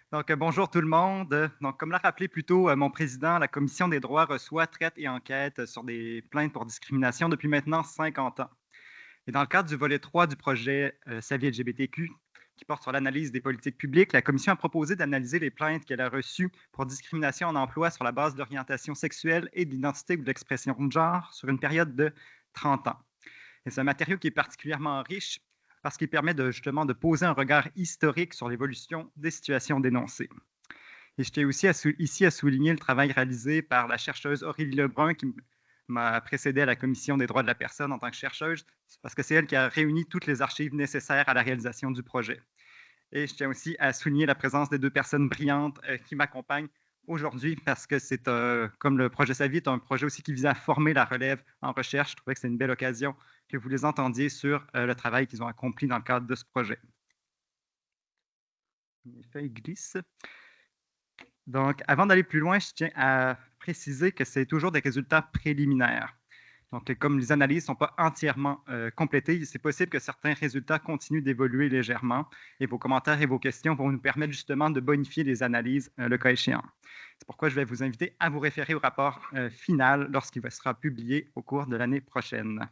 Bonjour tout le monde. Donc, comme l'a rappelé plus tôt mon président, la Commission des droits reçoit, traite et enquête sur des plaintes pour discrimination depuis maintenant 50 ans. Et dans le cadre du volet 3 du projet Sa vie LGBTQ, qui porte sur l'analyse des politiques publiques, la Commission a proposé d'analyser les plaintes qu'elle a reçues pour discrimination en emploi sur la base de l'orientation sexuelle et de l'identité ou de l'expression de genre sur une période de 30 ans. Et c'est un matériau qui est particulièrement riche parce qu'il permet justement de poser un regard historique sur l'évolution des situations dénoncées. Et je tiens aussi ici à souligner le travail réalisé par la chercheuse Aurélie Lebrun qui m'a précédé à la Commission des droits de la personne en tant que chercheuse, parce que c'est elle qui a réuni toutes les archives nécessaires à la réalisation du projet. Et je tiens aussi à souligner la présence des deux personnes brillantes qui m'accompagnent aujourd'hui parce que c'est, comme le projet Sa vie est un projet aussi qui vise à former la relève en recherche. Je trouvais que c'est une belle occasion que vous les entendiez sur le travail qu'ils ont accompli dans le cadre de ce projet. Mes feuilles glissent. Donc, avant d'aller plus loin, je tiens à préciser que c'est toujours des résultats préliminaires. Donc, comme les analyses ne sont pas entièrement complétées, c'est possible que certains résultats continuent d'évoluer légèrement et vos commentaires et vos questions vont nous permettre justement de bonifier les analyses le cas échéant. C'est pourquoi je vais vous inviter à vous référer au rapport final lorsqu'il sera publié au cours de l'année prochaine.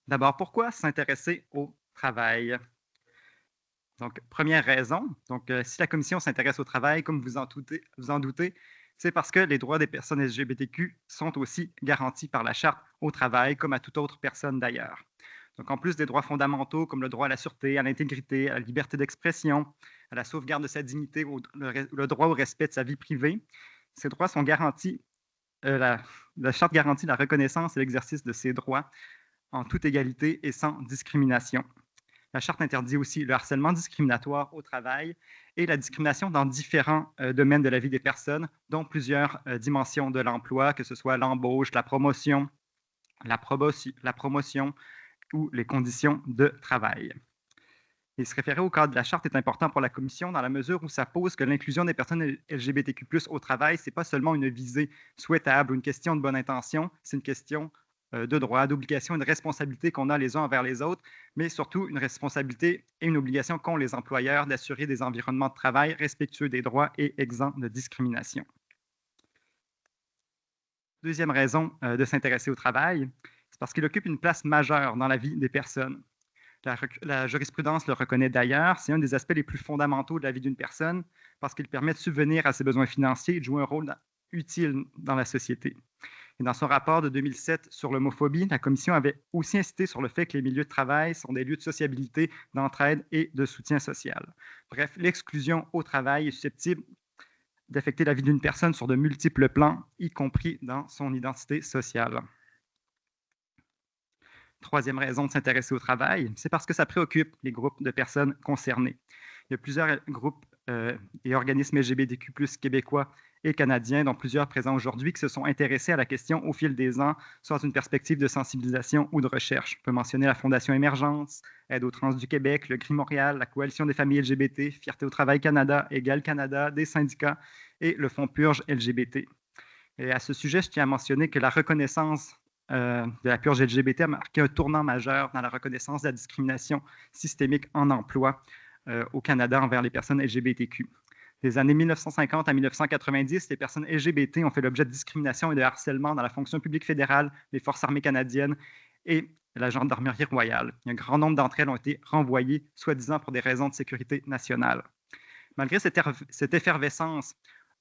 D'abord, pourquoi s'intéresser au travail? Donc, première raison, si la commission s'intéresse au travail, comme vous en doutez, c'est parce que les droits des personnes LGBTQ sont aussi garantis par la Charte au travail, comme à toute autre personne d'ailleurs. Donc, en plus des droits fondamentaux comme le droit à la sûreté, à l'intégrité, à la liberté d'expression, à la sauvegarde de sa dignité, le droit au respect de sa vie privée, ces droits sont garantis, la Charte garantit la reconnaissance et l'exercice de ces droits en toute égalité et sans discrimination. La Charte interdit aussi le harcèlement discriminatoire au travail et la discrimination dans différents domaines de la vie des personnes, dont plusieurs dimensions de l'emploi, que ce soit l'embauche, la promotion ou les conditions de travail. Et se référer au cadre de la Charte est important pour la Commission dans la mesure où ça pose que l'inclusion des personnes LGBTQ+ au travail, ce n'est pas seulement une visée souhaitable ou une question de bonne intention, c'est une question de droit, d'obligation et de responsabilité qu'on a les uns envers les autres, mais surtout une responsabilité et une obligation qu'ont les employeurs d'assurer des environnements de travail respectueux des droits et exempts de discrimination. Deuxième raison de s'intéresser au travail, c'est parce qu'il occupe une place majeure dans la vie des personnes. La jurisprudence le reconnaît d'ailleurs, c'est un des aspects les plus fondamentaux de la vie d'une personne parce qu'il permet de subvenir à ses besoins financiers et de jouer un rôle utile dans la société. Et dans son rapport de 2007 sur l'homophobie, la Commission avait aussi insisté sur le fait que les milieux de travail sont des lieux de sociabilité, d'entraide et de soutien social. Bref, l'exclusion au travail est susceptible d'affecter la vie d'une personne sur de multiples plans, y compris dans son identité sociale. Troisième raison de s'intéresser au travail, c'est parce que ça préoccupe les groupes de personnes concernées. Il y a plusieurs groupes et organismes LGBTQ+ québécois et canadiens, dont plusieurs présents aujourd'hui, qui se sont intéressés à la question au fil des ans, soit dans une perspective de sensibilisation ou de recherche. On peut mentionner la Fondation Émergence, Aide aux trans du Québec, le GRI Montréal, la Coalition des familles LGBT, Fierté au travail Canada, Égal Canada, des syndicats et le Fonds Purge LGBT. Et à ce sujet, je tiens à mentionner que la reconnaissance de la purge LGBT a marqué un tournant majeur dans la reconnaissance de la discrimination systémique en emploi au Canada envers les personnes LGBTQ. Des années 1950 à 1990, les personnes LGBT ont fait l'objet de discrimination et de harcèlement dans la fonction publique fédérale, les forces armées canadiennes et la gendarmerie royale. Un grand nombre d'entre elles ont été renvoyées, soi-disant pour des raisons de sécurité nationale. Malgré cette effervescence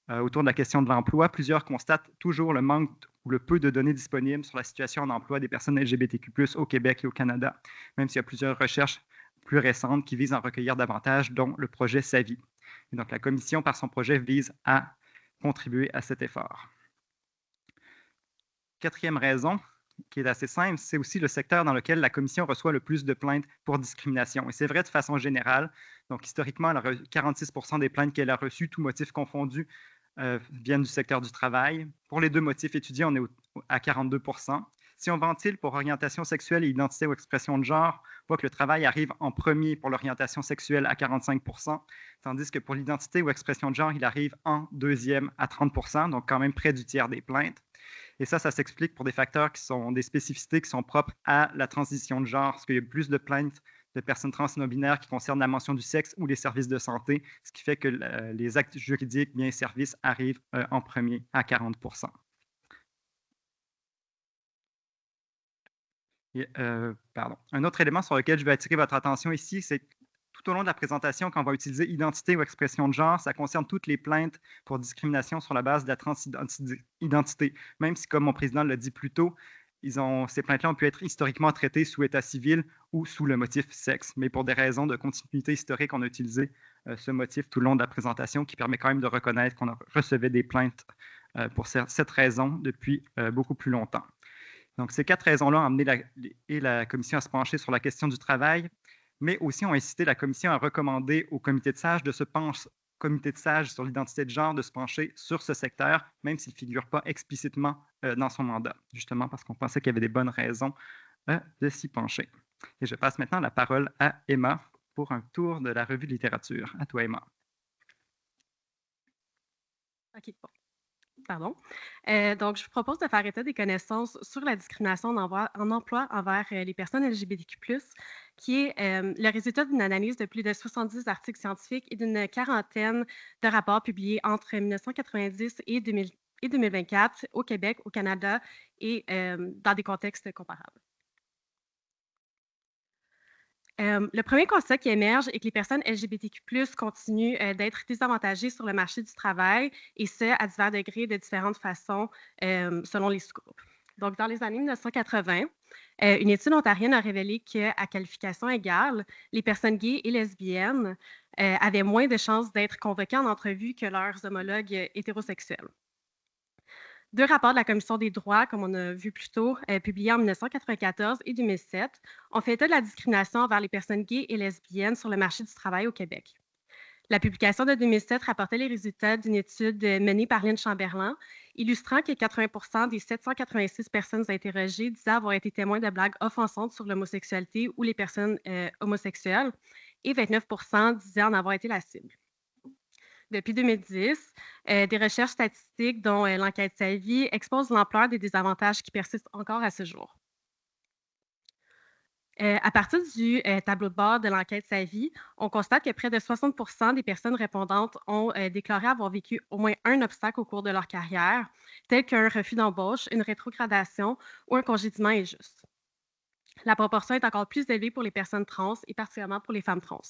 autour de la question de l'emploi, plusieurs constatent toujours le manque ou le peu de données disponibles sur la situation en emploi des personnes LGBTQ+ au Québec et au Canada, même s'il y a plusieurs recherches plus récentes qui visent à en recueillir davantage, dont le projet Sa vie. Et donc, la Commission, par son projet, vise à contribuer à cet effort. Quatrième raison, qui est assez simple, c'est aussi le secteur dans lequel la Commission reçoit le plus de plaintes pour discrimination. Et c'est vrai de façon générale. Donc, historiquement, 46% des plaintes qu'elle a reçues, tous motifs confondus, viennent du secteur du travail. Pour les deux motifs étudiés, on est à 42%. Si on ventile pour orientation sexuelle et identité ou expression de genre, on voit que le travail arrive en premier pour l'orientation sexuelle à 45%, tandis que pour l'identité ou expression de genre, il arrive en deuxième à 30%, donc quand même près du tiers des plaintes. Et ça s'explique pour des facteurs qui sont des spécificités qui sont propres à la transition de genre, parce qu'il y a plus de plaintes de personnes trans et non-binaires qui concernent la mention du sexe ou les services de santé, ce qui fait que les actes juridiques, biens et services arrivent en premier à 40 pardon. Un autre élément sur lequel je veux attirer votre attention ici, c'est que tout au long de la présentation, quand on va utiliser identité ou expression de genre, ça concerne toutes les plaintes pour discrimination sur la base de la transidentité. Même si, comme mon président l'a dit plus tôt, ces plaintes-là ont pu être historiquement traitées sous état civil ou sous le motif sexe. Mais pour des raisons de continuité historique, on a utilisé ce motif tout le long de la présentation qui permet quand même de reconnaître qu'on recevait des plaintes pour cette raison depuis beaucoup plus longtemps. Donc, ces 4 raisons-là ont amené la Commission à se pencher sur la question du travail, mais aussi ont incité la Commission à recommander au comité de sages sur l'identité de genre de se pencher sur ce secteur, même s'il ne figure pas explicitement dans son mandat, justement parce qu'on pensait qu'il y avait des bonnes raisons de s'y pencher. Et je passe maintenant la parole à Emma pour un tour de la revue de littérature. À toi, Emma. OK, bon. Pardon. Donc, je vous propose de faire état des connaissances sur la discrimination en emploi envers les personnes LGBTQ+, qui est le résultat d'une analyse de plus de 70 articles scientifiques et d'une quarantaine de rapports publiés entre 1990 et 2024 au Québec, au Canada et dans des contextes comparables. Le premier constat qui émerge est que les personnes LGBTQ+ continuent d'être désavantagées sur le marché du travail, et ce, à divers degrés, de différentes façons, selon les sous-groupes. Donc, dans les années 1980, une étude ontarienne a révélé qu'à qualification égale, les personnes gays et lesbiennes avaient moins de chances d'être convoquées en entrevue que leurs homologues hétérosexuels. 2 rapports de la Commission des droits, comme on a vu plus tôt, publiés en 1994 et 2007, ont fait état de la discrimination envers les personnes gays et lesbiennes sur le marché du travail au Québec. La publication de 2007 rapportait les résultats d'une étude menée par Lynn Chamberlain, illustrant que 80 des 786 personnes interrogées disaient avoir été témoins de blagues offensantes sur l'homosexualité ou les personnes homosexuelles, et 29 disaient en avoir été la cible. Depuis 2010, des recherches statistiques, dont l'enquête SAVI, exposent l'ampleur des désavantages qui persistent encore à ce jour. À partir du tableau de bord de l'enquête SAVI, on constate que près de 60 des personnes répondantes ont déclaré avoir vécu au moins un obstacle au cours de leur carrière, tel qu'un refus d'embauche, une rétrogradation ou un congédiement injuste. La proportion est encore plus élevée pour les personnes trans et particulièrement pour les femmes trans.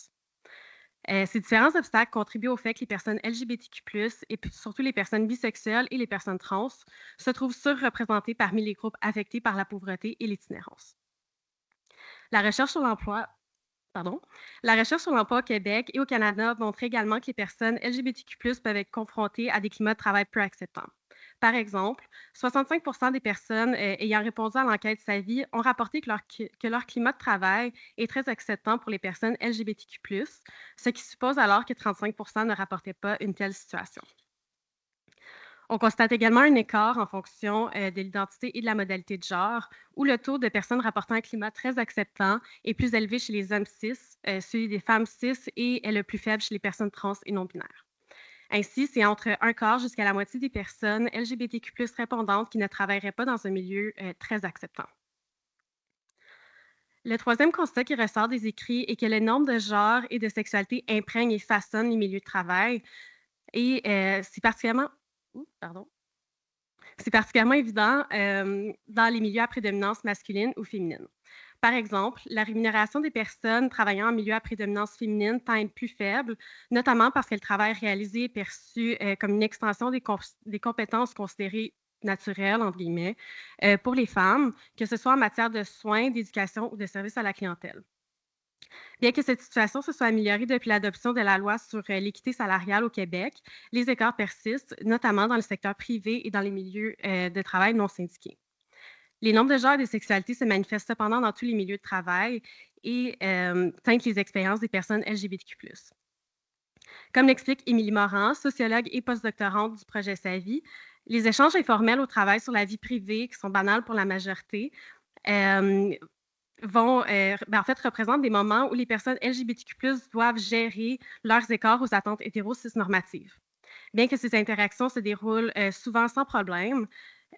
Ces différents obstacles contribuent au fait que les personnes LGBTQ+, et surtout les personnes bisexuelles et les personnes trans, se trouvent surreprésentées parmi les groupes affectés par la pauvreté et l'itinérance. La recherche sur l'emploi au Québec et au Canada montre également que les personnes LGBTQ+, peuvent être confrontées à des climats de travail peu acceptants. Par exemple, 65 des personnes ayant répondu à l'enquête SAVI ont rapporté que leur climat de travail est très acceptant pour les personnes LGBTQ+, ce qui suppose alors que 35 ne rapportaient pas une telle situation. On constate également un écart en fonction de l'identité et de la modalité de genre, où le taux de personnes rapportant un climat très acceptant est plus élevé chez les hommes cis, celui des femmes cis et est le plus faible chez les personnes trans et non-binaires. Ainsi, c'est entre un quart jusqu'à la moitié des personnes LGBTQ+ répondantes qui ne travailleraient pas dans un milieu très acceptant. Le troisième constat qui ressort des écrits est que le nombre de genres et de sexualité imprègne et façonne les milieux de travail. Et c'est particulièrement évident dans les milieux à prédominance masculine ou féminine. Par exemple, la rémunération des personnes travaillant en milieu à prédominance féminine tend à être plus faible, notamment parce que le travail réalisé est perçu comme une extension des compétences considérées naturelles, entre guillemets, pour les femmes, que ce soit en matière de soins, d'éducation ou de services à la clientèle. Bien que cette situation se soit améliorée depuis l'adoption de la loi sur l'équité salariale au Québec, les écarts persistent, notamment dans le secteur privé et dans les milieux de travail non syndiqués. Les nombres de genres et de sexualités se manifestent cependant dans tous les milieux de travail et teintent les expériences des personnes LGBTQ+. Comme l'explique Émilie Morin, sociologue et postdoctorante du projet SAVI, les échanges informels au travail sur la vie privée, qui sont banals pour la majorité, représentent des moments où les personnes LGBTQ+, doivent gérer leurs écarts aux attentes hétéro-cis normatives. Bien que ces interactions se déroulent souvent sans problème,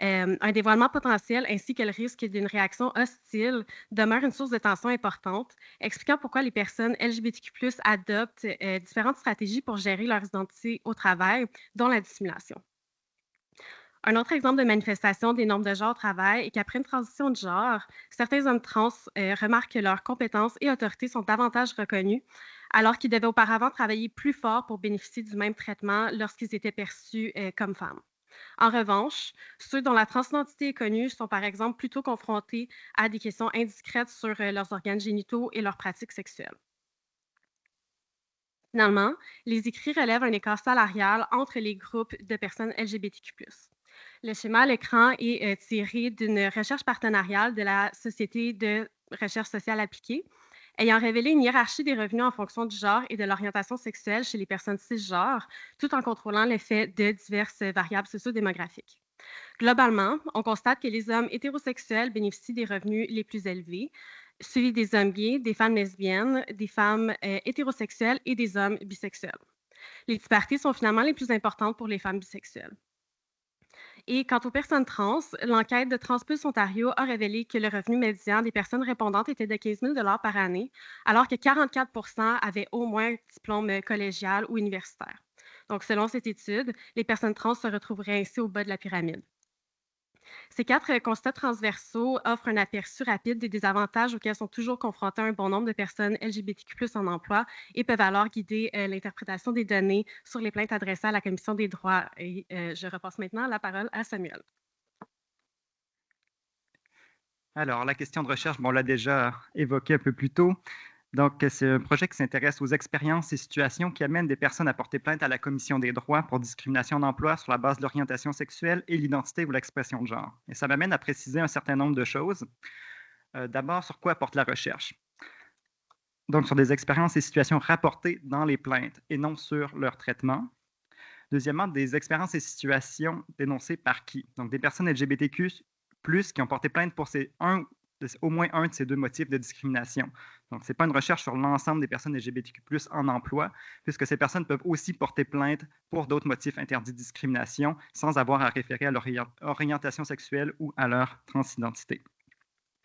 Un dévoilement potentiel ainsi que le risque d'une réaction hostile demeure une source de tension importante, expliquant pourquoi les personnes LGBTQ+ adoptent différentes stratégies pour gérer leur identité au travail, dont la dissimulation. Un autre exemple de manifestation des normes de genre au travail est qu'après une transition de genre, certains hommes trans remarquent que leurs compétences et autorités sont davantage reconnues, alors qu'ils devaient auparavant travailler plus fort pour bénéficier du même traitement lorsqu'ils étaient perçus comme femmes. En revanche, ceux dont la transidentité est connue sont par exemple plutôt confrontés à des questions indiscrètes sur leurs organes génitaux et leurs pratiques sexuelles. Finalement, les écrits relèvent un écart salarial entre les groupes de personnes LGBTQ+. Le schéma à l'écran est tiré d'une recherche partenariale de la Société de recherche sociale appliquée, ayant révélé une hiérarchie des revenus en fonction du genre et de l'orientation sexuelle chez les personnes cisgenres, tout en contrôlant l'effet de diverses variables sociodémographiques. Globalement, on constate que les hommes hétérosexuels bénéficient des revenus les plus élevés, suivis des hommes gays, des femmes lesbiennes, des femmes hétérosexuelles et des hommes bisexuels. Les disparités sont finalement les plus importantes pour les femmes bisexuelles. Et quant aux personnes trans, l'enquête de Transpulse Ontario a révélé que le revenu médian des personnes répondantes était de 15 000 par année, alors que 44 avaient au moins un diplôme collégial ou universitaire. Donc, selon cette étude, les personnes trans se retrouveraient ainsi au bas de la pyramide. Ces 4 constats transversaux offrent un aperçu rapide des désavantages auxquels sont toujours confrontés un bon nombre de personnes LGBTQ+ en emploi et peuvent alors guider l'interprétation des données sur les plaintes adressées à la Commission des droits. Et je repasse maintenant la parole à Samuel. Alors, la question de recherche, on l'a déjà évoqué un peu plus tôt. Donc, c'est un projet qui s'intéresse aux expériences et situations qui amènent des personnes à porter plainte à la Commission des droits pour discrimination d'emploi sur la base de l'orientation sexuelle et l'identité ou l'expression de genre. Et ça m'amène à préciser un certain nombre de choses. D'abord, sur quoi porte la recherche? Donc, sur des expériences et situations rapportées dans les plaintes et non sur leur traitement. Deuxièmement, des expériences et situations dénoncées par qui? Donc, des personnes LGBTQ+, qui ont porté plainte pour au moins un de ces 2 motifs de discrimination. Donc, ce n'est pas une recherche sur l'ensemble des personnes LGBTQ+ en emploi, puisque ces personnes peuvent aussi porter plainte pour d'autres motifs interdits de discrimination sans avoir à référer à leur orientation sexuelle ou à leur transidentité.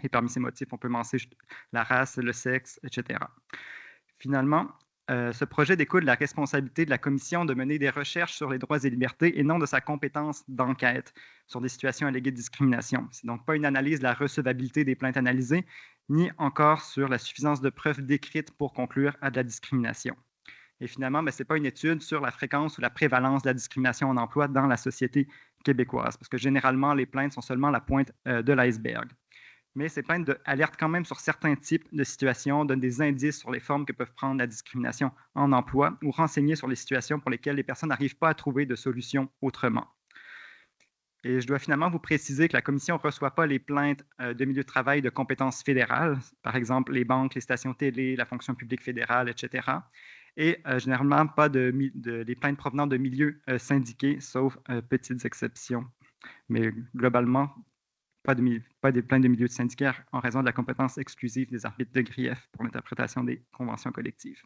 Et parmi ces motifs, on peut mentionner la race, le sexe, etc. Finalement, ce projet découle de la responsabilité de la Commission de mener des recherches sur les droits et libertés et non de sa compétence d'enquête sur des situations alléguées de discrimination. Ce n'est donc pas une analyse de la recevabilité des plaintes analysées, ni encore sur la suffisance de preuves décrites pour conclure à de la discrimination. Et finalement, ce n'est pas une étude sur la fréquence ou la prévalence de la discrimination en emploi dans la société québécoise, parce que généralement, les plaintes sont seulement la pointe de l'iceberg. Mais ces plaintes alertent quand même sur certains types de situations, donnent des indices sur les formes que peuvent prendre la discrimination en emploi ou renseigner sur les situations pour lesquelles les personnes n'arrivent pas à trouver de solution autrement. Et je dois finalement vous préciser que la Commission ne reçoit pas les plaintes de milieu de travail de compétences fédérales, par exemple les banques, les stations télé, la fonction publique fédérale, etc. Et généralement pas les plaintes provenant de milieux syndiqués, sauf petites exceptions. Mais globalement, pas des plaintes de milieux de syndicats en raison de la compétence exclusive des arbitres de grief pour l'interprétation des conventions collectives.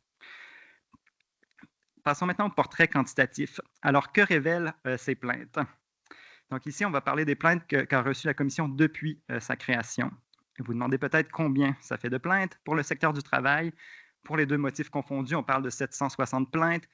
Passons maintenant au portrait quantitatif. Alors, que révèlent ces plaintes? Donc ici, on va parler des plaintes qu'a reçues la Commission depuis sa création. Vous demandez peut-être combien ça fait de plaintes. Pour le secteur du travail, pour les 2 motifs confondus, on parle de 760 plaintes.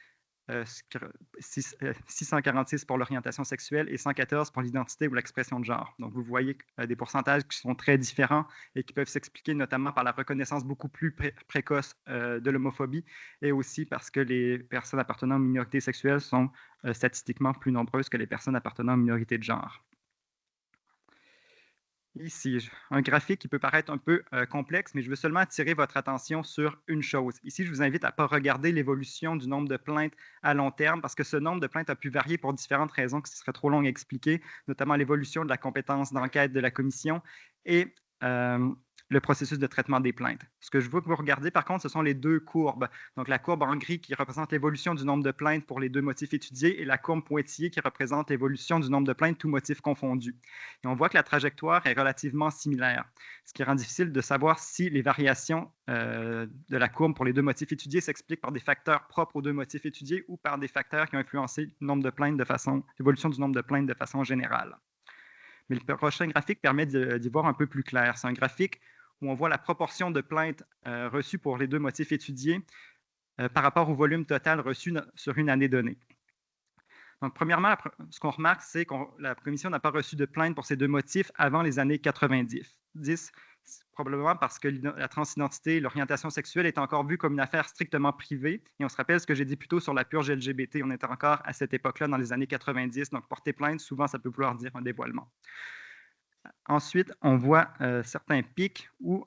646 pour l'orientation sexuelle et 114 pour l'identité ou l'expression de genre. Donc, vous voyez des pourcentages qui sont très différents et qui peuvent s'expliquer notamment par la reconnaissance beaucoup plus précoce de l'homophobie et aussi parce que les personnes appartenant aux minorités sexuelles sont statistiquement plus nombreuses que les personnes appartenant aux minorités de genre. Ici, un graphique qui peut paraître un peu complexe, mais je veux seulement attirer votre attention sur une chose. Ici, je vous invite à ne pas regarder l'évolution du nombre de plaintes à long terme, parce que ce nombre de plaintes a pu varier pour différentes raisons que ce serait trop long à expliquer, notamment l'évolution de la compétence d'enquête de la Commission et le processus de traitement des plaintes. Ce que je veux que vous regardiez, par contre, ce sont les 2 courbes. Donc, la courbe en gris qui représente l'évolution du nombre de plaintes pour les 2 motifs étudiés et la courbe pointillée qui représente l'évolution du nombre de plaintes, tous motifs confondus. Et on voit que la trajectoire est relativement similaire, ce qui rend difficile de savoir si les variations de la courbe pour les 2 motifs étudiés s'expliquent par des facteurs propres aux 2 motifs étudiés ou par des facteurs qui ont influencé l'évolution du nombre de plaintes de façon générale. Mais le prochain graphique permet d'y voir un peu plus clair. C'est un graphique où on voit la proportion de plaintes reçues pour les deux motifs étudiés par rapport au volume total reçu sur une année donnée. Donc, premièrement, ce qu'on remarque, c'est que la Commission n'a pas reçu de plainte pour ces deux motifs avant les années 90, probablement parce que la transidentité et l'orientation sexuelle est encore vue comme une affaire strictement privée. Et on se rappelle ce que j'ai dit plus tôt sur la purge LGBT. On était encore à cette époque-là, dans les années 90. Donc, porter plainte, souvent, ça peut vouloir dire un dévoilement. Ensuite, on voit certains pics où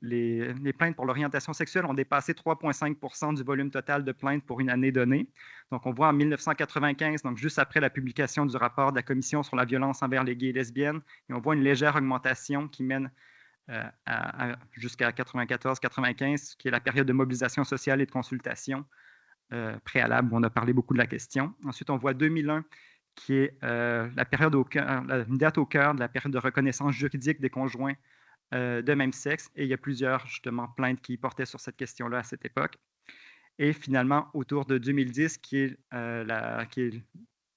les plaintes pour l'orientation sexuelle ont dépassé 3,5 % du volume total de plaintes pour une année donnée. Donc, on voit en 1995, donc juste après la publication du rapport de la Commission sur la violence envers les gays et lesbiennes, et on voit une légère augmentation qui mène jusqu'à 94-95, qui est la période de mobilisation sociale et de consultation préalable, où on a parlé beaucoup de la question. Ensuite, on voit 2001, qui est la période une date au cœur de la période de reconnaissance juridique des conjoints de même sexe. Et il y a plusieurs, justement, plaintes qui portaient sur cette question-là à cette époque. Et finalement, autour de 2010, qui est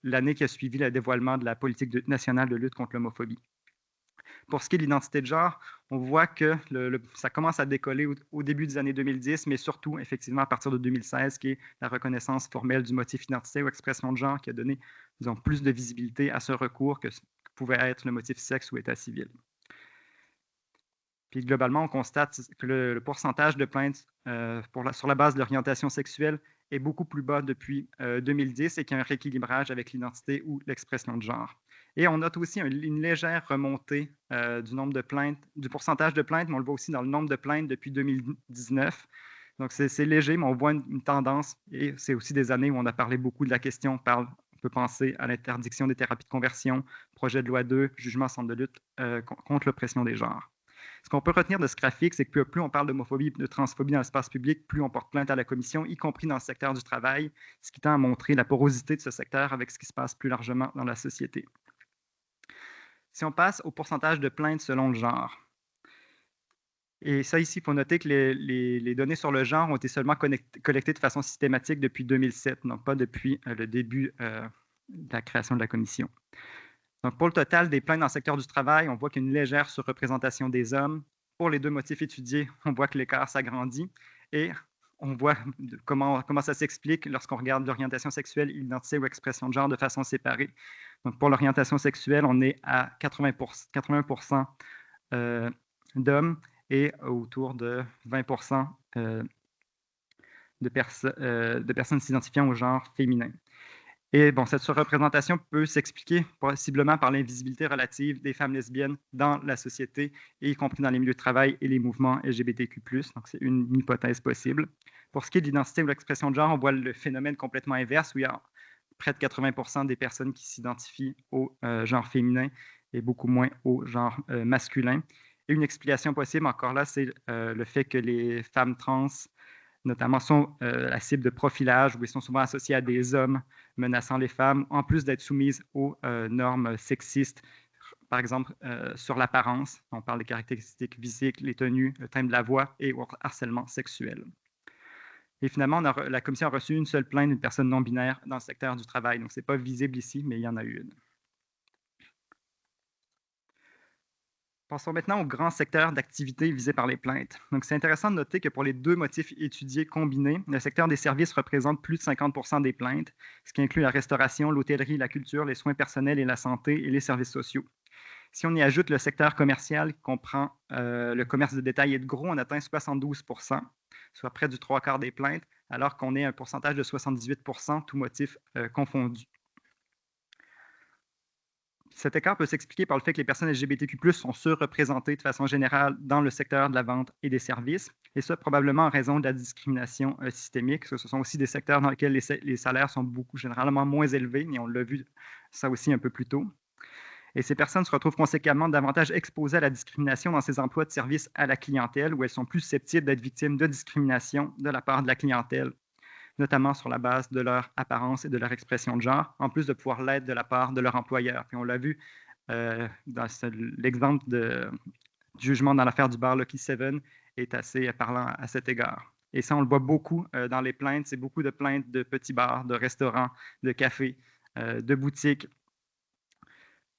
l'année qui a suivi le dévoilement de la politique nationale de lutte contre l'homophobie. Pour ce qui est de l'identité de genre, on voit que ça commence à décoller au début des années 2010, mais surtout, effectivement, à partir de 2016, qui est la reconnaissance formelle du motif identité ou expression de genre qui a donné, disons, plus de visibilité à ce recours que pouvait être le motif sexe ou état civil. Puis globalement, on constate que le pourcentage de plaintes sur la base de l'orientation sexuelle est beaucoup plus bas depuis 2010 et qu'il y a un rééquilibrage avec l'identité ou l'expression de genre. Et on note aussi une légère remontée du pourcentage de plaintes, mais on le voit aussi dans le nombre de plaintes depuis 2019. Donc, c'est léger, mais on voit une tendance. Et c'est aussi des années où on a parlé beaucoup de la question. On peut penser à l'interdiction des thérapies de conversion, projet de loi 2, jugement centre de lutte contre l'oppression des genres. Ce qu'on peut retenir de ce graphique, c'est que plus on parle d'homophobie et de transphobie dans l'espace public, plus on porte plainte à la Commission, y compris dans le secteur du travail, ce qui tend à montrer la porosité de ce secteur avec ce qui se passe plus largement dans la société. Si on passe au pourcentage de plaintes selon le genre, et ça ici, il faut noter que les données sur le genre ont été seulement collectées de façon systématique depuis 2007, donc pas depuis le début de la création de la Commission. Donc, pour le total des plaintes dans le secteur du travail, on voit qu'il y a une légère surreprésentation des hommes. Pour les deux motifs étudiés, on voit que l'écart s'agrandit et on voit comment ça s'explique lorsqu'on regarde l'orientation sexuelle, l'identité ou expression de genre de façon séparée. Donc, pour l'orientation sexuelle, on est à 80% d'hommes et autour de 20% de personnes s'identifiant au genre féminin. Et bon, cette surreprésentation peut s'expliquer possiblement par l'invisibilité relative des femmes lesbiennes dans la société, y compris dans les milieux de travail et les mouvements LGBTQ+. Donc, c'est une hypothèse possible. Pour ce qui est de l'identité ou l'expression de genre, on voit le phénomène complètement inverse, où il y a près de 80% des personnes qui s'identifient au genre féminin et beaucoup moins au genre masculin. Et une explication possible, encore là, c'est le fait que les femmes trans notamment sont la cible de profilage, où ils sont souvent associés à des hommes menaçant les femmes, en plus d'être soumises aux normes sexistes, par exemple sur l'apparence. On parle des caractéristiques physiques, les tenues, le timbre de la voix et au harcèlement sexuel. Et finalement, la Commission a reçu une seule plainte d'une personne non-binaire dans le secteur du travail. Donc, ce n'est pas visible ici, mais il y en a eu une. Passons maintenant au grand secteur d'activité visé par les plaintes. Donc, c'est intéressant de noter que pour les deux motifs étudiés combinés, le secteur des services représente plus de 50% des plaintes, ce qui inclut la restauration, l'hôtellerie, la culture, les soins personnels et la santé et les services sociaux. Si on y ajoute le secteur commercial, qui comprend le commerce de détail et de gros, on atteint 72%, soit près du 3/4 des plaintes, alors qu'on est à un pourcentage de 78%, tous motifs confondus. Cet écart peut s'expliquer par le fait que les personnes LGBTQ+, sont surreprésentées de façon générale dans le secteur de la vente et des services, et ça probablement en raison de la discrimination systémique. Ce sont aussi des secteurs dans lesquels les salaires sont généralement moins élevés, et on l'a vu ça aussi un peu plus tôt. Et ces personnes se retrouvent conséquemment davantage exposées à la discrimination dans ces emplois de service à la clientèle, où elles sont plus susceptibles d'être victimes de discrimination de la part de la clientèle, notamment sur la base de leur apparence et de leur expression de genre, en plus de pouvoir l'être de la part de leur employeur. Puis on l'a vu dans l'exemple du jugement dans l'affaire du bar Lucky 7 est assez parlant à cet égard. Et ça, on le voit beaucoup dans les plaintes. C'est beaucoup de plaintes de petits bars, de restaurants, de cafés, de boutiques.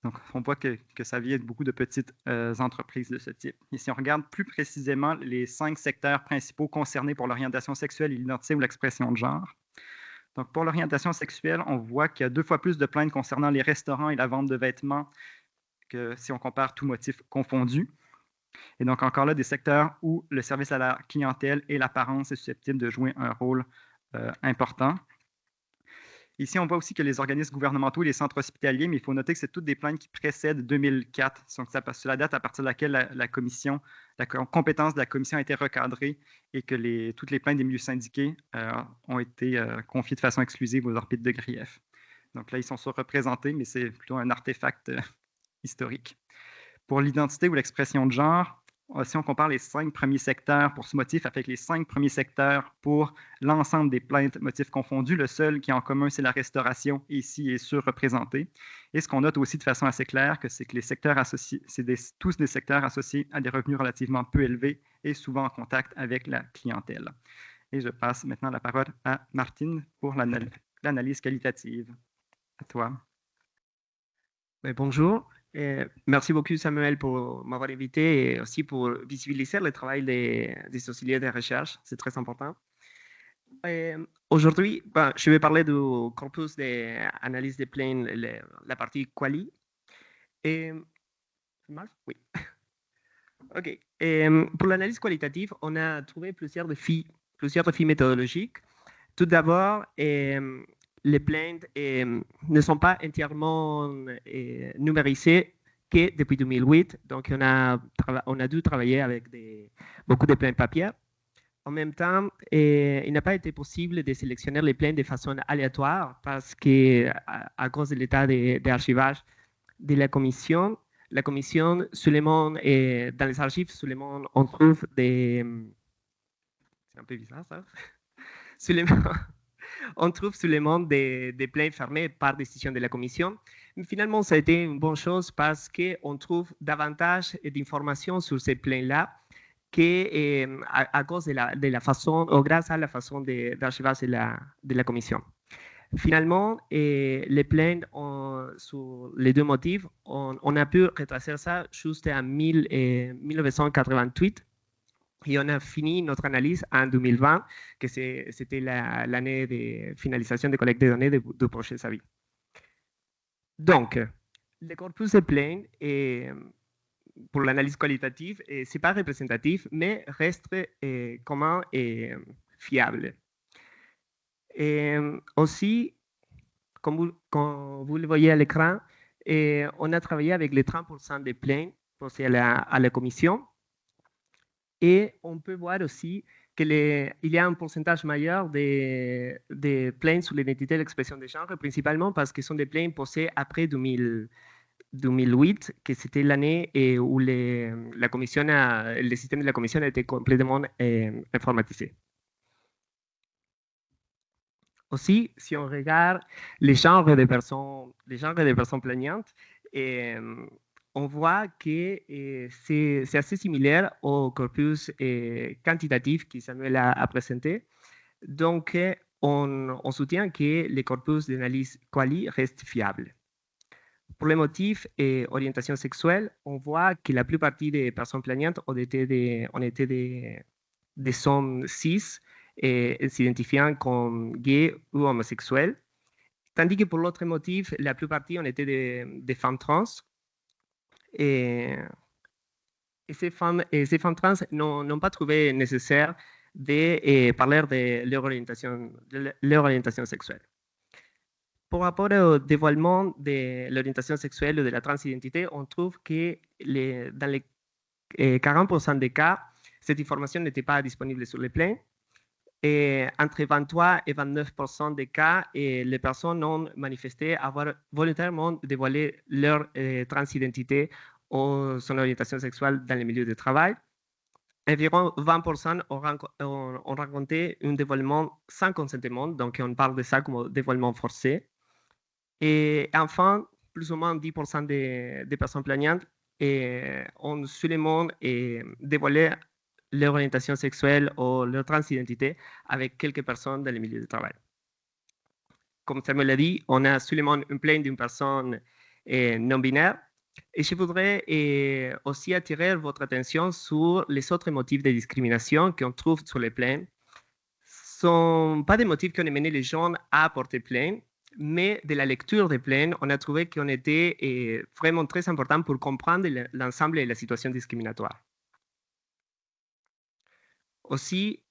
Donc, on voit que ça vient de beaucoup de petites entreprises de ce type. Et si on regarde plus précisément les 5 secteurs principaux concernés pour l'orientation sexuelle et l'identité ou l'expression de genre. Donc, pour l'orientation sexuelle, on voit qu'il y a 2 fois plus de plaintes concernant les restaurants et la vente de vêtements que si on compare tous motifs confondus. Et donc, encore là, des secteurs où le service à la clientèle et l'apparence est susceptible de jouer un rôle important. Ici, on voit aussi que les organismes gouvernementaux et les centres hospitaliers, mais il faut noter que c'est toutes des plaintes qui précèdent 2004. Donc, c'est la date à partir de laquelle la compétence de la commission a été recadrée et que toutes les plaintes des milieux syndiqués ont été confiées de façon exclusive aux orbites de grief. Donc là, ils sont surreprésentés, mais c'est plutôt un artefact historique. Pour l'identité ou l'expression de genre, si on compare les 5 premiers secteurs pour ce motif avec les 5 premiers secteurs pour l'ensemble des plaintes motifs confondus, le seul qui est en commun, c'est la restauration, et ici est surreprésenté. Et ce qu'on note aussi de façon assez claire, c'est que les secteurs associés, tous des secteurs associés à des revenus relativement peu élevés et souvent en contact avec la clientèle. Et je passe maintenant la parole à Martine pour l'analyse qualitative. À toi. Bonjour. Merci beaucoup, Samuel, pour m'avoir invité et aussi pour visibiliser le travail des auxiliaires de recherche. C'est très important. Aujourd'hui, je vais parler du corpus d'analyse des plaintes, la partie quali. Oui. OK. Pour l'analyse qualitative, on a trouvé plusieurs défis méthodologiques. Tout d'abord, les plaintes ne sont pas entièrement numérisées que depuis 2008. Donc, on a dû travailler avec beaucoup de plaintes papier. En même temps, il n'a pas été possible de sélectionner les plaintes de façon aléatoire parce qu'à cause de l'état d'archivage de la commission, seulement, dans les archives, seulement, on trouve des... C'est un peu bizarre, ça. On trouve seulement des plaintes fermées par décision de la commission. Mais finalement, ça a été une bonne chose parce qu'on trouve davantage d'informations sur ces plaintes-là à cause de la façon, ou grâce à la façon d'archivage de la commission. Finalement, les plaintes sur les 2 motifs, on a pu retracer ça juste en 1988. Et on a fini notre analyse en 2020, que c'était l'année de finalisation de collecte de données du projet SAVI. Donc, le corpus de plaintes, pour l'analyse qualitative, ce n'est pas représentatif, mais reste commun et fiable. Et aussi, comme vous le voyez à l'écran, on a travaillé avec les 30% des plaintes posées à la commission. Et on peut voir aussi qu'il y a un pourcentage meilleur de plaintes sur l'identité et l'expression de genre, principalement parce que ce sont des plaintes posées après 2008, que c'était l'année où le système de la commission a été complètement informatisé. Aussi, si on regarde les genres de personnes plaignantes, on voit que c'est assez similaire au corpus quantitatif que Samuel a présenté. Donc, on soutient que le corpus d'analyse quali reste fiable. Pour les motifs et orientation sexuelle, on voit que la plupart des personnes plaignantes ont été des hommes cis s'identifiant comme gays ou homosexuels, tandis que pour l'autre motif, la plupart ont été des femmes trans. Et ces femmes trans n'ont pas trouvé nécessaire de parler de leur orientation sexuelle. Par rapport au dévoilement de l'orientation sexuelle ou de la transidentité, on trouve que dans les 40% des cas, cette information n'était pas disponible sur les plaintes. Et entre 23 et 29% des cas, les personnes ont manifesté avoir volontairement dévoilé leur transidentité ou son orientation sexuelle dans le milieu du travail. Environ 20% ont raconté un dévoilement sans consentement, donc on parle de ça comme dévoilement forcé. Et enfin, plus ou moins 10% des personnes plaignantes ont seulement dévoilé leur orientation sexuelle ou leur transidentité avec quelques personnes dans le milieu du travail. Comme Samuel l'a dit, on a seulement une plainte d'une personne non-binaires. Et je voudrais aussi attirer votre attention sur les autres motifs de discrimination qu'on trouve sur les plaintes. Ce ne sont pas des motifs qui ont mené les gens à porter plainte, mais de la lecture des plaintes, on a trouvé qu'on était vraiment très important pour comprendre l'ensemble de la situation discriminatoire. Aussi,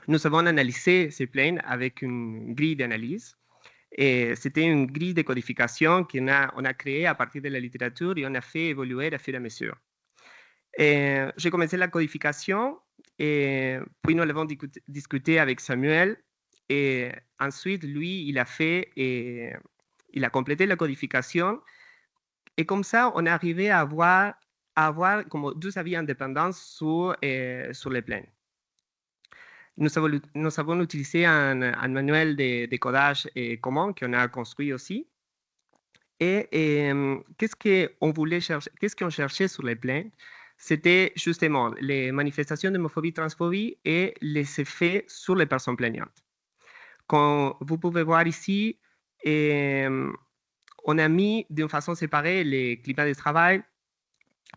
nous avons analysé ces plaintes avec une grille d'analyse. C'était une grille de codification qu'on a créée à partir de la littérature et on a fait évoluer à fur et à mesure. J'ai commencé la codification, et puis nous l'avons discuté avec Samuel, et ensuite, lui, il a complété la codification, et comme ça, on est arrivé à avoir comme 2 avis indépendants sur les plaintes. Nous avons utilisé un manuel de codage commun qu'on a construit aussi. Et qu'est-ce qu'on cherchait sur les plaintes? C'était justement les manifestations d'homophobie, transphobie et les effets sur les personnes plaignantes. Comme vous pouvez voir ici, on a mis d'une façon séparée les climats de travail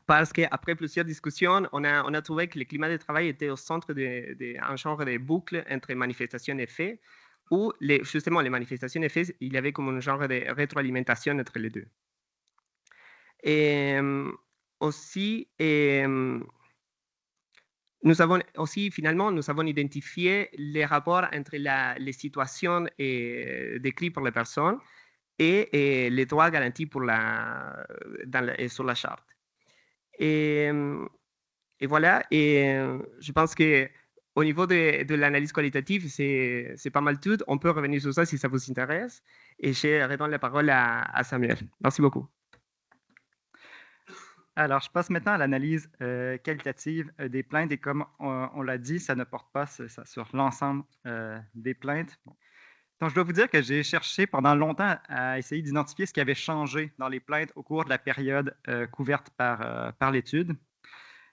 parce qu'après plusieurs discussions, on a trouvé que le climat de travail était au centre d'un genre de boucle entre manifestations et faits, où justement les manifestations et faits, il y avait comme un genre de rétroalimentation entre les deux. Et aussi, finalement, nous avons identifié les rapports entre les situations décrites par les personnes et les droits garantis sur la charte. Et voilà, je pense qu'au niveau de l'analyse qualitative, c'est pas mal tout. On peut revenir sur ça si ça vous intéresse. Et je redonne la parole à Samuel. Merci beaucoup. Alors, je passe maintenant à l'analyse qualitative des plaintes. Et comme on l'a dit, ça ne porte pas sur l'ensemble des plaintes. Donc, je dois vous dire que j'ai cherché pendant longtemps à essayer d'identifier ce qui avait changé dans les plaintes au cours de la période couverte par l'étude.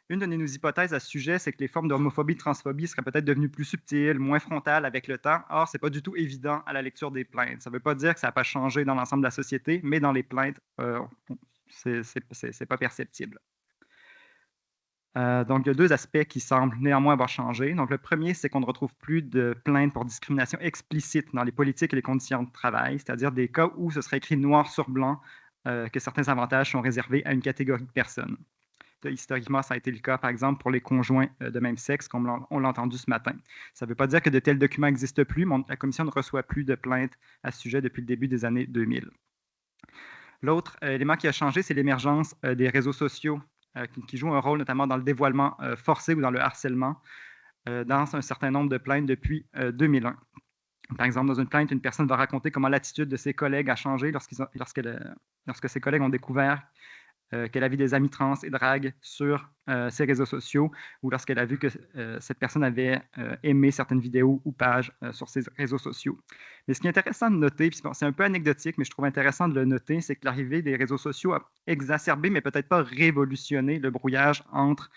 Une de nos hypothèses à ce sujet, c'est que les formes d'homophobie, de transphobie seraient peut-être devenues plus subtiles, moins frontales avec le temps. Or, ce n'est pas du tout évident à la lecture des plaintes. Ça ne veut pas dire que ça n'a pas changé dans l'ensemble de la société, mais dans les plaintes, c'est pas perceptible. Donc, il y a 2 aspects qui semblent néanmoins avoir changé. Donc, le premier, c'est qu'on ne retrouve plus de plaintes pour discrimination explicite dans les politiques et les conditions de travail, c'est-à-dire des cas où ce serait écrit noir sur blanc que certains avantages sont réservés à une catégorie de personnes. Historiquement, ça a été le cas, par exemple, pour les conjoints de même sexe, comme on l'a entendu ce matin. Ça ne veut pas dire que de tels documents n'existent plus, mais la Commission ne reçoit plus de plaintes à ce sujet depuis le début des années 2000. L'autre élément qui a changé, c'est l'émergence des réseaux sociaux qui jouent un rôle notamment dans le dévoilement forcé ou dans le harcèlement dans un certain nombre de plaintes depuis 2001. Par exemple, dans une plainte, une personne va raconter comment l'attitude de ses collègues a changé lorsque ses collègues ont découvert qu'elle avait des amis trans et drague sur ses réseaux sociaux ou lorsqu'elle a vu que cette personne avait aimé certaines vidéos ou pages sur ses réseaux sociaux. Mais ce qui est intéressant de noter, puis c'est un peu anecdotique, mais je trouve intéressant de le noter, c'est que l'arrivée des réseaux sociaux a exacerbé, mais peut-être pas révolutionné, le brouillage entre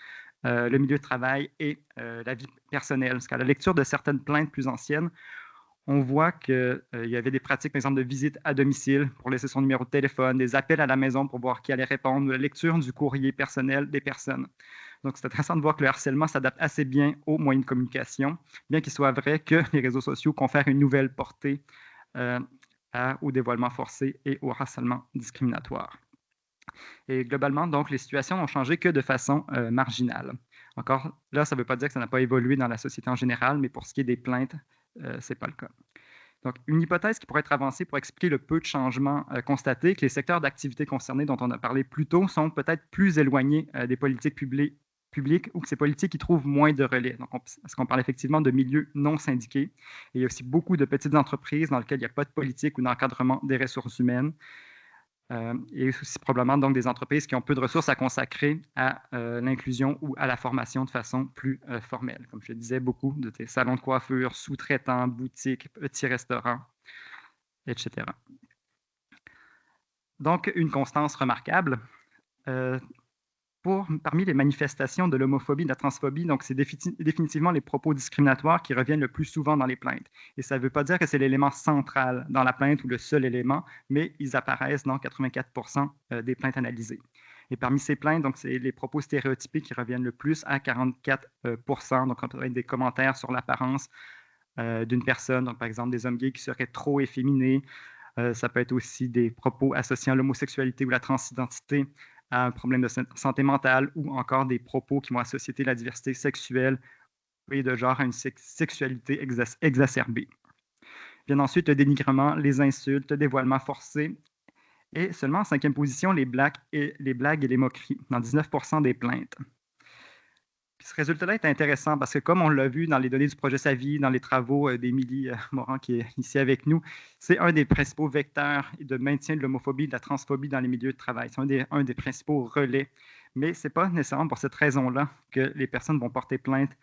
le milieu de travail et la vie personnelle. Parce qu'à la lecture de certaines plaintes plus anciennes, on voit qu'il y avait des pratiques, par exemple, de visite à domicile pour laisser son numéro de téléphone, des appels à la maison pour voir qui allait répondre, la lecture du courrier personnel des personnes. Donc, c'est intéressant de voir que le harcèlement s'adapte assez bien aux moyens de communication, bien qu'il soit vrai que les réseaux sociaux confèrent une nouvelle portée au dévoilement forcé et au harcèlement discriminatoire. Et globalement, donc, les situations n'ont changé que de façon marginale. Encore là, ça ne veut pas dire que ça n'a pas évolué dans la société en général, mais pour ce qui est des plaintes, ce n'est pas le cas. Donc, une hypothèse qui pourrait être avancée pour expliquer le peu de changements constatés, que les secteurs d'activité concernés dont on a parlé plus tôt sont peut-être plus éloignés des politiques publiques ou que ces politiques y trouvent moins de relais. Donc, parce qu'on parle effectivement de milieux non syndiqués. Et il y a aussi beaucoup de petites entreprises dans lesquelles il n'y a pas de politique ou d'encadrement des ressources humaines. Et aussi probablement donc des entreprises qui ont peu de ressources à consacrer à l'inclusion ou à la formation de façon plus formelle. Comme je le disais, beaucoup de salons de coiffure, sous-traitants, boutiques, petits restaurants, etc. Donc, une constance remarquable. Parmi les manifestations de l'homophobie et de la transphobie, donc c'est définitivement les propos discriminatoires qui reviennent le plus souvent dans les plaintes. Et ça ne veut pas dire que c'est l'élément central dans la plainte ou le seul élément, mais ils apparaissent dans 84% des plaintes analysées. Et parmi ces plaintes, donc c'est les propos stéréotypés qui reviennent le plus à 44%. Donc, on peut être des commentaires sur l'apparence d'une personne, donc par exemple des hommes gays qui seraient trop efféminés. Ça peut être aussi des propos associés à l'homosexualité ou la transidentité, à un problème de santé mentale, ou encore des propos qui vont associer la diversité sexuelle et de genre à une sexualité exacerbée. Viennent ensuite le dénigrement, les insultes, le dévoilement forcé, et seulement en 5e position, les blagues et les moqueries, dans 19% des plaintes. Ce résultat-là est intéressant parce que, comme on l'a vu dans les données du projet Savie, dans les travaux d'Émilie Moran, qui est ici avec nous, c'est un des principaux vecteurs de maintien de l'homophobie et de la transphobie dans les milieux de travail. C'est un des principaux relais. Mais ce n'est pas nécessairement pour cette raison-là que les personnes vont porter plainte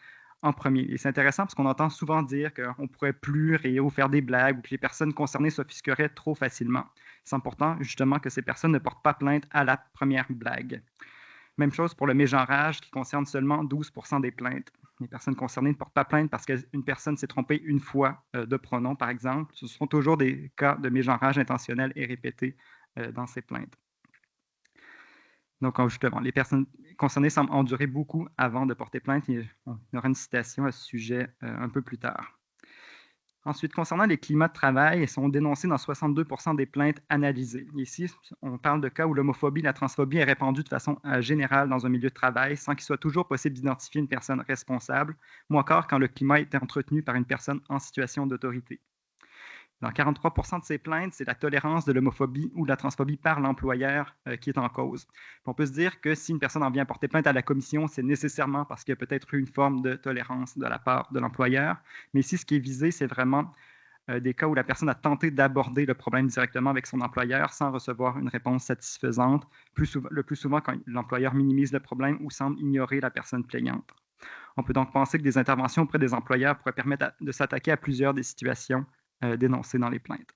en premier. Et c'est intéressant parce qu'on entend souvent dire qu'on ne pourrait plus rire ou faire des blagues ou que les personnes concernées s'offusqueraient trop facilement. C'est important, justement, que ces personnes ne portent pas plainte à la première blague. Même chose pour le mégenrage qui concerne seulement 12% des plaintes. Les personnes concernées ne portent pas plainte parce qu'une personne s'est trompée une fois de pronom, par exemple. Ce sont toujours des cas de mégenrage intentionnel et répété dans ces plaintes. Donc, justement, les personnes concernées semblent endurer beaucoup avant de porter plainte. Il y aura une citation à ce sujet un peu plus tard. Ensuite, concernant les climats de travail, ils sont dénoncés dans 62% des plaintes analysées. Ici, on parle de cas où l'homophobie et la transphobie est répandue de façon générale dans un milieu de travail sans qu'il soit toujours possible d'identifier une personne responsable, ou encore quand le climat est entretenu par une personne en situation d'autorité. Dans 43% de ces plaintes, c'est la tolérance de l'homophobie ou de la transphobie par l'employeur qui est en cause. Puis on peut se dire que si une personne en vient porter plainte à la commission, c'est nécessairement parce qu'il y a peut-être eu une forme de tolérance de la part de l'employeur. Mais ici, ce qui est visé, c'est vraiment des cas où la personne a tenté d'aborder le problème directement avec son employeur sans recevoir une réponse satisfaisante, le plus souvent quand l'employeur minimise le problème ou semble ignorer la personne plaignante. On peut donc penser que des interventions auprès des employeurs pourraient permettre de s'attaquer à plusieurs des situations dénoncées dans les plaintes.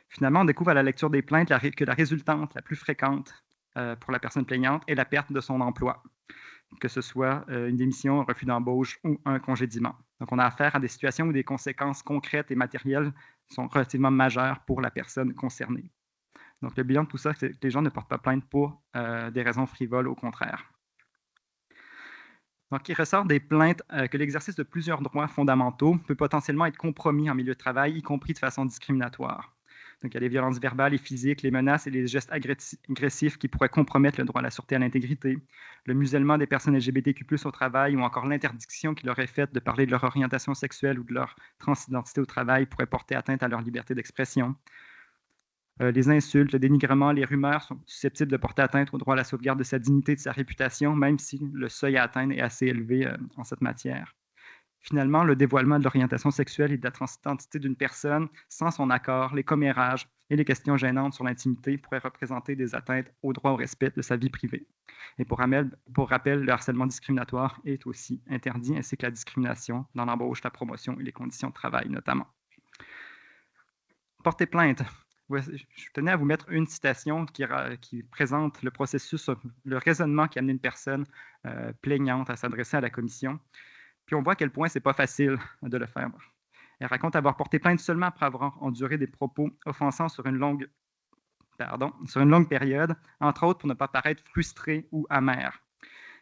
Finalement, on découvre à la lecture des plaintes que la résultante la plus fréquente pour la personne plaignante est la perte de son emploi, que ce soit une démission, un refus d'embauche ou un congédiement. Donc, on a affaire à des situations où des conséquences concrètes et matérielles sont relativement majeures pour la personne concernée. Donc, le bilan de tout ça, c'est que les gens ne portent pas plainte pour des raisons frivoles, au contraire. Donc, il ressort des plaintes que l'exercice de plusieurs droits fondamentaux peut potentiellement être compromis en milieu de travail, y compris de façon discriminatoire. Donc, il y a les violences verbales et physiques, les menaces et les gestes agressifs qui pourraient compromettre le droit à la sûreté et à l'intégrité, le musellement des personnes LGBTQ+ au travail ou encore l'interdiction qui leur est faite de parler de leur orientation sexuelle ou de leur transidentité au travail pourrait porter atteinte à leur liberté d'expression. Les insultes, le dénigrement, les rumeurs sont susceptibles de porter atteinte au droit à la sauvegarde de sa dignité et de sa réputation, même si le seuil à atteindre est assez élevé en cette matière. Finalement, le dévoilement de l'orientation sexuelle et de la transidentité d'une personne sans son accord, les commérages et les questions gênantes sur l'intimité pourraient représenter des atteintes au droit au respect de sa vie privée. Et pour rappel, le harcèlement discriminatoire est aussi interdit, ainsi que la discrimination dans l'embauche, la promotion et les conditions de travail notamment. Porter plainte. Je tenais à vous mettre une citation qui présente le processus, le raisonnement qui a amené une personne plaignante à s'adresser à la commission. Puis on voit à quel point ce n'est pas facile de le faire. Elle raconte avoir porté plainte seulement après avoir enduré des propos offensants sur une longue période, entre autres pour ne pas paraître frustrée ou amère.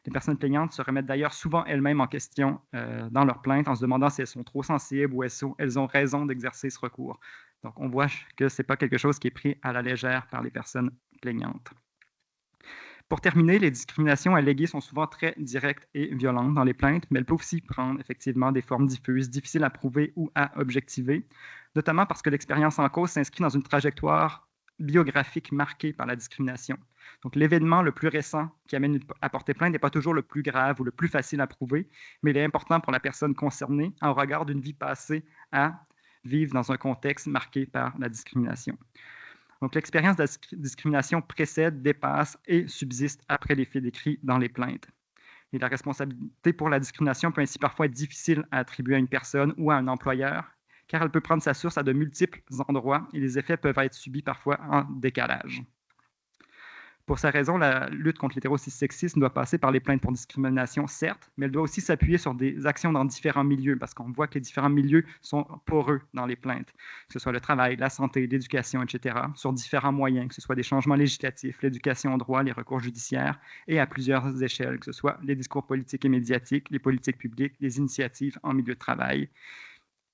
Les personnes plaignantes se remettent d'ailleurs souvent elles-mêmes en question dans leurs plaintes en se demandant si elles sont trop sensibles ou elles ont raison d'exercer ce recours. Donc, on voit que ce n'est pas quelque chose qui est pris à la légère par les personnes plaignantes. Pour terminer, les discriminations alléguées sont souvent très directes et violentes dans les plaintes, mais elles peuvent aussi prendre effectivement des formes diffuses, difficiles à prouver ou à objectiver, notamment parce que l'expérience en cause s'inscrit dans une trajectoire biographique marquée par la discrimination. Donc, l'événement le plus récent qui amène à porter plainte n'est pas toujours le plus grave ou le plus facile à prouver, mais il est important pour la personne concernée en regard d'une vie passée à vivre dans un contexte marqué par la discrimination. Donc, l'expérience de la discrimination précède, dépasse et subsiste après les faits décrits dans les plaintes. Et la responsabilité pour la discrimination peut ainsi parfois être difficile à attribuer à une personne ou à un employeur, car elle peut prendre sa source à de multiples endroits et les effets peuvent être subis parfois en décalage. Pour sa raison, la lutte contre l'hétérosexisme doit passer par les plaintes pour discrimination, certes, mais elle doit aussi s'appuyer sur des actions dans différents milieux, parce qu'on voit que les différents milieux sont poreux dans les plaintes, que ce soit le travail, la santé, l'éducation, etc., sur différents moyens, que ce soit des changements législatifs, l'éducation au droit, les recours judiciaires, et à plusieurs échelles, que ce soit les discours politiques et médiatiques, les politiques publiques, les initiatives en milieu de travail,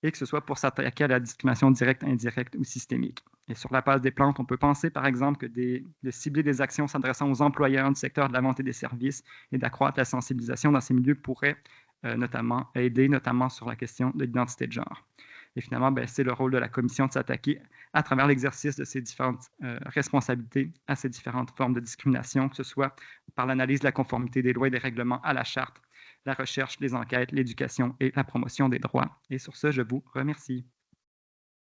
et que ce soit pour s'attaquer à la discrimination directe, indirecte ou systémique. Et sur la base des plaintes, on peut penser, par exemple, que de cibler des actions s'adressant aux employeurs du secteur de la vente et des services et d'accroître la sensibilisation dans ces milieux pourrait notamment aider, notamment sur la question de l'identité de genre. Et finalement, c'est le rôle de la Commission de s'attaquer à travers l'exercice de ces différentes responsabilités à ces différentes formes de discrimination, que ce soit par l'analyse de la conformité des lois et des règlements à la charte, la recherche, les enquêtes, l'éducation et la promotion des droits. Et sur ce, je vous remercie.